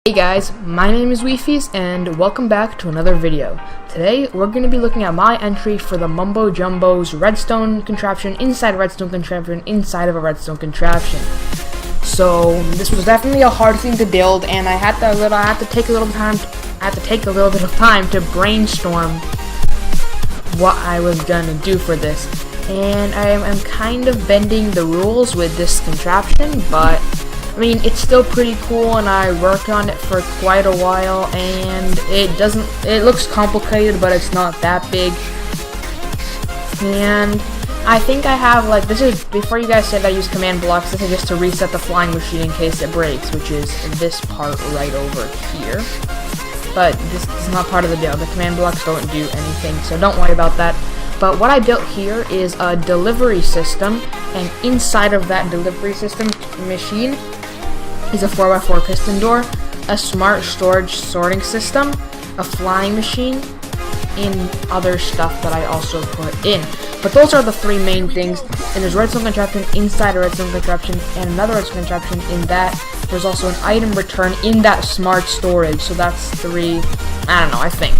Hey guys, my name is Wifies and welcome back to another video. Today we're going to be looking at my entry for the Mumbo Jumbo's Redstone contraption inside a Redstone contraption inside of a Redstone contraption. So this was definitely a hard thing to build, and I had to take a little bit of time to brainstorm what I was gonna do for this. And I'm kind of bending the rules with this contraption, but I mean, it's still pretty cool, and I worked on it for quite a while, and it looks complicated, but it's not that big. And I think I have, this is, before you guys said I use command blocks, this is just to reset the flying machine in case it breaks, which is this part right over here. But this is not part of the deal. The command blocks don't do anything, so don't worry about that. But what I built here is a delivery system, and inside of that delivery system machine is a 4x4 piston door, a smart storage sorting system, a flying machine, and other stuff that I also put in. But those are the three main things, and there's a redstone contraption inside a redstone contraption, and another redstone contraption in that. There's also an item return in that smart storage, so that's three, I don't know, I think.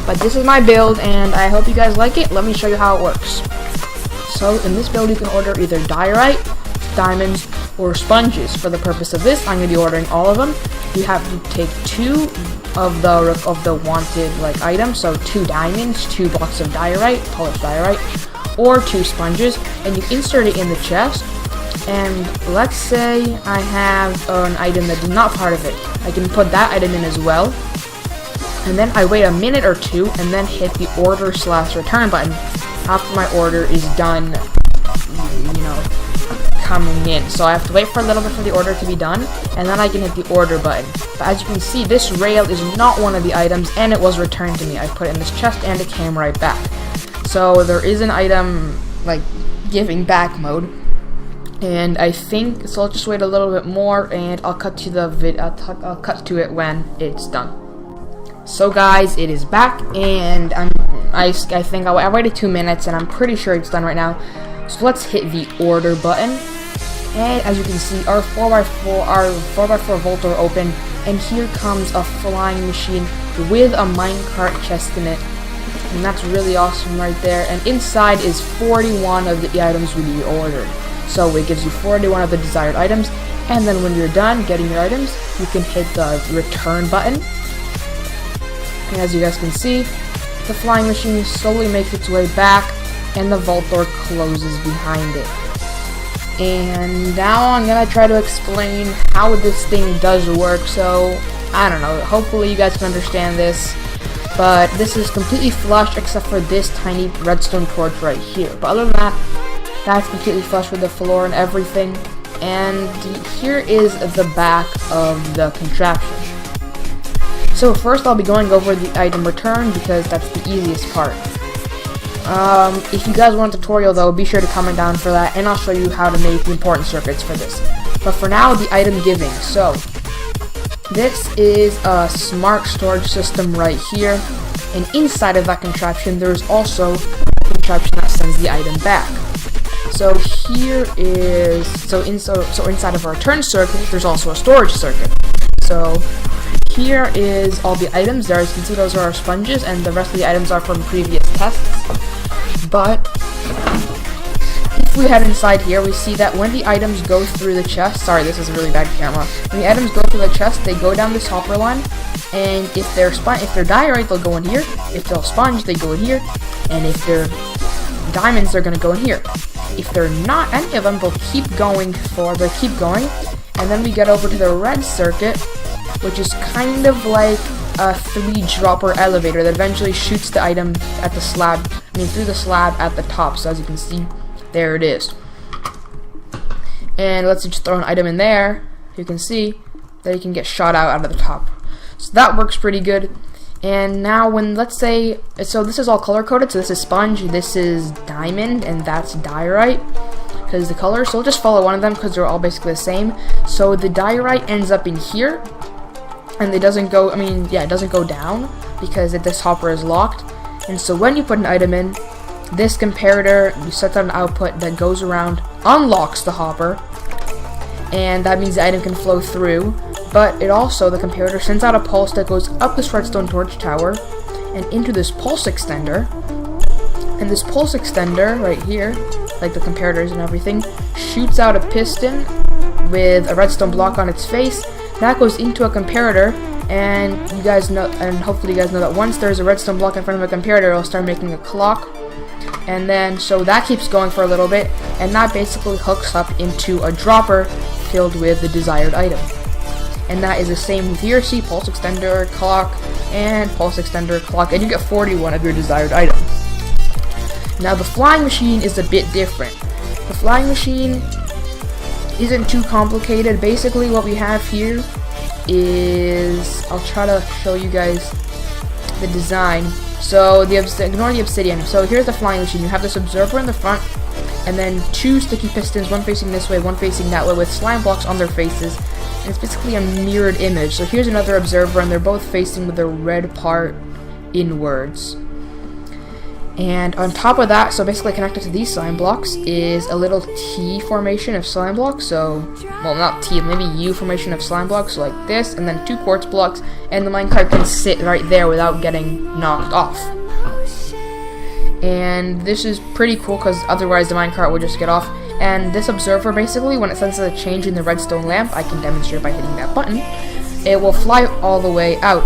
But this is my build, and I hope you guys like it. Let me show you how it works. So in this build you can order either diorite, diamonds, or sponges. For the purpose of this, I'm going to be ordering all of them. You have to take two of the wanted items, so 2 diamonds, 2 blocks of diorite, polished diorite, or 2 sponges, and you insert it in the chest. And let's say I have an item that is not part of it. I can put that item in as well, and then I wait a minute or two, and then hit the order/return button after my order is done, coming in. So I have to wait for a little bit for the order to be done, and then I can hit the order button. But as you can see, this rail is not one of the items, and it was returned to me. I put it in this chest, and it came right back. So there is an item, giving back mode. And I think, so I'll just wait a little bit more, and I'll cut to I'll cut to it when it's done. So guys, it is back, and I think I waited 2 minutes, and I'm pretty sure it's done right now. So let's hit the order button, and as you can see, our 4x4 vault door open, and here comes a flying machine with a minecart chest in it, and that's really awesome right there. And inside is 41 of the items we ordered. So it gives you 41 of the desired items, and then when you're done getting your items, you can hit the return button. And as you guys can see, the flying machine slowly makes its way back, and the vault door closes behind it. And now I'm gonna try to explain how this thing does work. So I don't know, hopefully you guys can understand this, but this is completely flush except for this tiny redstone torch right here. But other than that, that's completely flush with the floor and everything. And here is the back of the contraption. So first I'll be going over the item return because that's the easiest part. If you guys want a tutorial though, be sure to comment down for that, and I'll show you how to make the important circuits for this. But for now, the item giving. So this is a smart storage system right here, and inside of that contraption there's also a contraption that sends the item back. So here is so inside of our return circuit there's also a storage circuit. So here is all the items. There, as you can see, those are our sponges, and the rest of the items are from previous tests. But if we head inside here, we see that when the items go through the chest, sorry, this is a really bad camera. When the items go through the chest, they go down this hopper line, and if they're diorite, they'll go in here. If they're sponge, they go in here, and if they're diamonds, they're gonna go in here. If they're not any of them, they'll keep going, and then we get over to the red circuit, which is kind of like a 3-dropper elevator that eventually shoots the item at the slab, through the slab at the top. So as you can see, there it is. And let's just throw an item in there. You can see that you can get shot out of the top. So that works pretty good. And now when, let's say, so this is all color coded, so this is sponge, this is diamond, and that's diorite, because the color, so we'll just follow one of them because they're all basically the same. So the diorite ends up in here, and it doesn't go, it doesn't go down because this hopper is locked. And so when you put an item in, this comparator, you set an output that goes around, unlocks the hopper, and that means the item can flow through. But it also, the comparator sends out a pulse that goes up this redstone torch tower and into this pulse extender. And this pulse extender right here, like the comparators and everything, shoots out a piston with a redstone block on its face. That goes into a comparator, and you guys know, and hopefully you guys know that once there's a redstone block in front of a comparator, it'll start making a clock. And then, so that keeps going for a little bit, and that basically hooks up into a dropper filled with the desired item. And that is the same with here. See, pulse extender, clock, and pulse extender, clock, and you get 41 of your desired item. Now the flying machine is a bit different. The flying machine isn't too complicated. Basically what we have here is, I'll try to show you guys the design. So ignore the obsidian. So here's the flying machine. You have this observer in the front, and then two sticky pistons, one facing this way, one facing that way, with slime blocks on their faces. And it's basically a mirrored image. So here's another observer, and they're both facing with the red part inwards. And on top of that, so basically connected to these slime blocks, is a little T formation of slime blocks. So, well, not T, maybe U formation of slime blocks, so like this, and then two quartz blocks, and the minecart can sit right there without getting knocked off. And this is pretty cool, because otherwise the minecart would just get off. And this observer, basically, when it senses a change in the redstone lamp, I can demonstrate by hitting that button, it will fly all the way out.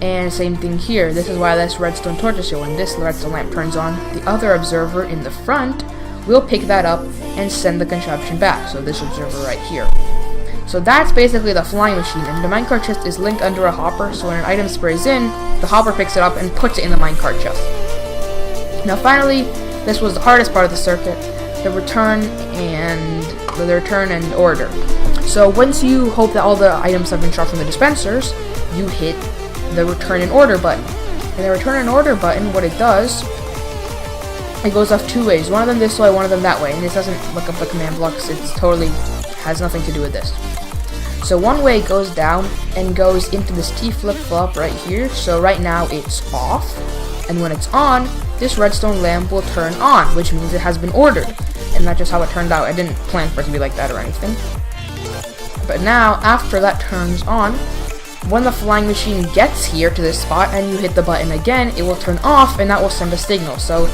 And same thing here. This is why this redstone torch is here. When this redstone lamp turns on, the other observer in the front will pick that up and send the contraption back. So this observer right here. So that's basically the flying machine. And the minecart chest is linked under a hopper, so when an item sprays in, the hopper picks it up and puts it in the minecart chest. Now finally, this was the hardest part of the circuit, the return and order. So once you hope that all the items have been shot from the dispensers, you hit the return and order button. And the return and order button, what it does, it goes off two ways. One of them this way, one of them that way. And this doesn't look up the command blocks. It's totally has nothing to do with this. So one way goes down and goes into this T flip-flop right here. So right now it's off. And when it's on, this redstone lamp will turn on, which means it has been ordered. And that's just how it turned out. I didn't plan for it to be like that or anything. But now, after that turns on, when the flying machine gets here to this spot and you hit the button again, it will turn off and that will send a signal. So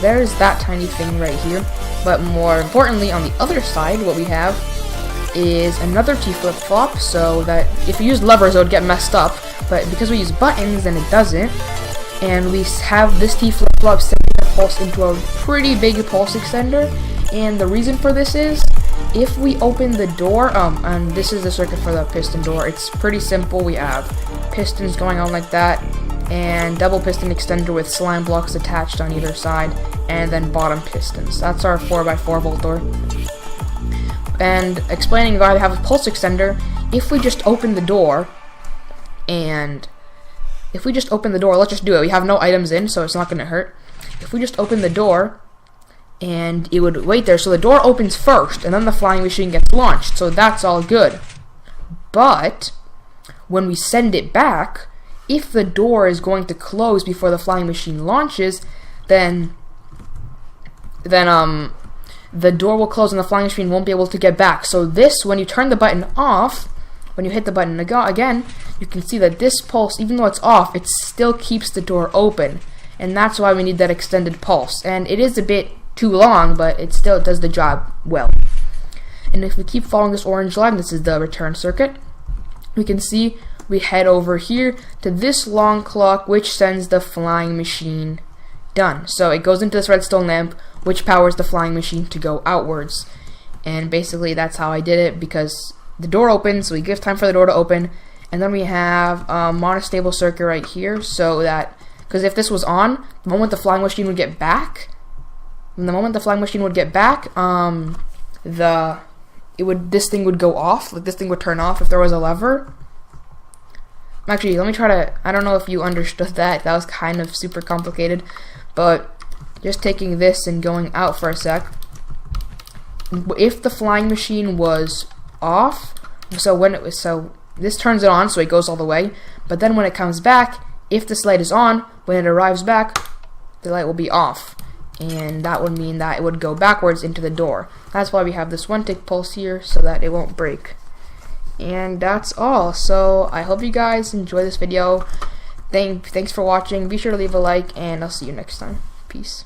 there's that tiny thing right here. But more importantly, on the other side, what we have is another T flip-flop, so that if you use levers it would get messed up, but because we use buttons then it doesn't. And we have this T flip-flop sending the pulse into a pretty big pulse extender. And the reason for this is, if we open the door, and this is the circuit for the piston door, it's pretty simple. We have pistons going on like that, and double piston extender with slime blocks attached on either side, and then bottom pistons. That's our 4x4 volt door. And explaining why we have a pulse extender, if we just open the door, let's just do it. We have no items in, so it's not going to hurt. If we just open the door, and it would wait there, so the door opens first, and then the flying machine gets launched, so that's all good. But when we send it back, if the door is going to close before the flying machine launches, then the door will close and the flying machine won't be able to get back. So this, when you turn the button off, when you hit the button again, you can see that this pulse, even though it's off, it still keeps the door open, and that's why we need that extended pulse. And it is a bit too long, but it still does the job well. And if we keep following this orange line, this is the return circuit, we can see we head over here to this long clock, which sends the flying machine done. So it goes into this redstone lamp, which powers the flying machine to go outwards. And basically that's how I did it, because the door opens, so we give time for the door to open, and then we have a monostable circuit right here, so that, because if this was on, the moment the flying machine would get back, this thing would go off, like this thing would turn off if there was a lever. Actually, let me try to, I don't know if you understood that was kind of super complicated, but just taking this and going out for a sec, if the flying machine was off, so this turns it on, so it goes all the way, but then when it comes back, if this light is on, when it arrives back, the light will be off. And that would mean that it would go backwards into the door. That's why we have this one tick pulse here, so that it won't break. And that's all. So I hope you guys enjoy this video. Thanks for watching. Be sure to leave a like, and I'll see you next time. Peace.